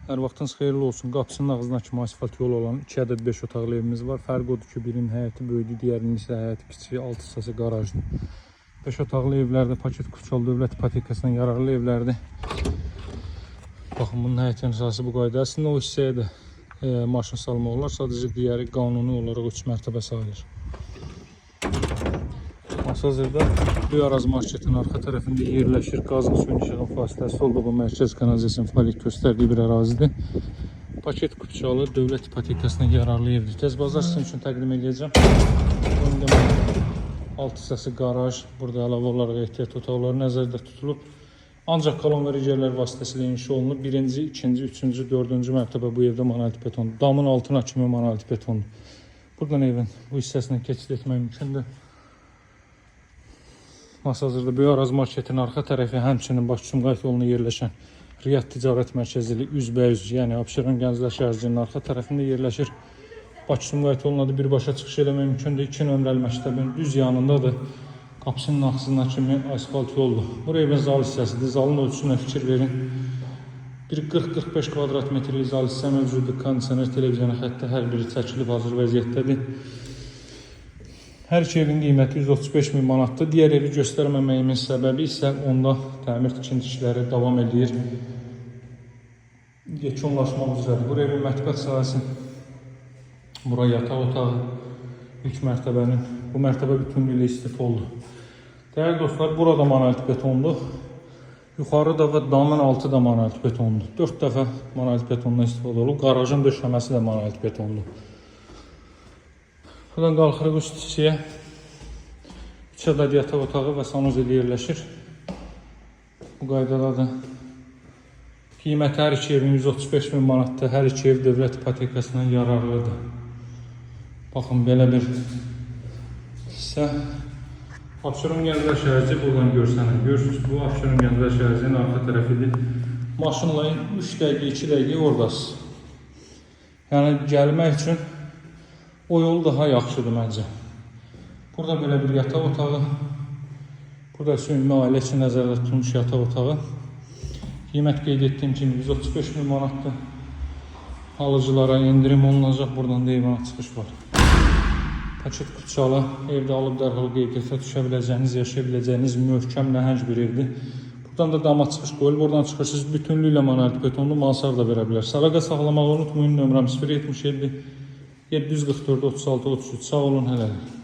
Hər vaxtınız xeyirli olsun. Qapısının ağzına kimi asfalt yol olan 2 ədəd 5 otaqlı evimiz var. Fərq odur ki, birinin həyəti böyüdür, digərinin isə həyəti kiçik, alt hissəsi qarajdır. 5 otaqlı evlərdə paket Kuçal dövlət ipotekasına yararlı evlərdir. Baxın, bunun həyətin əsası bu qayda. Əslində o hissəyə də maşın salmaq olar. Sadəcə digəri qanuni olaraq 3 mərtəbə sayılır. Hazırda Büyaraz marketin arxa tərəfində yerləşir. Qazın suyun işığın fasiləsi olduğu mərkəz kanalizasiyanın fəaliyyət göstərdiyi bir ərazidir. Paket Kuçalı dövlət ipotekasına yararlı evdir. Tez bazar sizin üçün təqdim edəcəm. Alt hissəsi qaraj, burada əlavə olaraq ehtiyat otaqları nəzərdə tutulub. Ancaq kolon və rigərlər vasitəsilə inşa olunub. 1-ci, 2-ci, 3-cü, 4-cü mərtəbə bu evdə monolit betondur. Damın altına kimi monolit betondur. Buradan evin bu hissəsindən keçid etmək mümkündür. Hazırda Büyaraz marketin arxa tərəfi, həmçinin Bakı-Sumqayıt yoluna yerləşən Riyad Ticarət Mərkəzi üzbəyüz, yəni Abşeron Gənclər şəhərciyinin arxa tərəfində yerləşir. Bakı-Sumqayıt yoluna da birbaşa çıxış eləmək mümkündür. 2 nömrəli məktəbin düz yanındadır. Qapısının ağzına kimi asfalt yoldur. Bu evin zal hissəsidir. Zalın ölçüsünə fikir verin. Bir 40-45 kvadrat metrlik zal hissə mövcuddur. Kondisioner, televizyona xətti hər biri çəkilib hazır vəziyyətdədir. Hər iki evin qiyməti 135 min manatdır. Digər evi göstərməməyimin səbəbi isə onda təmir tikinti işləri davam edir. Yekunlaşmaq üzrədir. Bu evin mətbəx sahəsi, bura yataq otağı, ilk mərtəbənin, bu mərtəbə bütünlüyü ilə istifa oldu. Dəyərli dostlar, burada monolit betondur. Yuxarıda və damın altı da monolit betondur. 4 dəfə monolit betondan istifadə olub. Qarajın döşəməsi də monolit betondur. Buradan qalxırıq üst hissəyə. 3 ədəd yataq otağı və sanuzeli yerləşir. Bu qaydadadır. Qiyməti hər iki evin 135 min manatdır. Hər iki ev dövlət ipotekasına yararlıdır. Baxın, belə bir hissə. Abşeron Gənclər şəhərci buradan görsənir. Görürsünüz, bu Abşeron Gənclər şəhərcinin arxa tərəfidir. Maşınla 3 dəqiqə, 2 dəqiqə oradasınız. Yəni, gəlmək üçün o yol daha yaxşıdır məncə. Burada belə bir yataq otağı. Burada ümumi ailə üçün nəzərdə tutulmuş yataq otağı. Qiymət qeyd etdiyim kimi 135 min manatdır. Alıcılara endirim olunacaq. Buradan da eyvana çıxış var. Paket Kuçalı evdə alıb dərhal qeydiyyata düşə biləcəyiniz, yaşaya biləcəyiniz möhkəm, nəhəng bir evdir. Buradan da dama çıxış qoyulub. Buradan çıxırsınız, bütünlüklə monolit betonlu mansar da verə bilər. Əlaqə saxlamağı unutmayın. Nömrəm 077 744 36 33. Sağ olun, hələlik.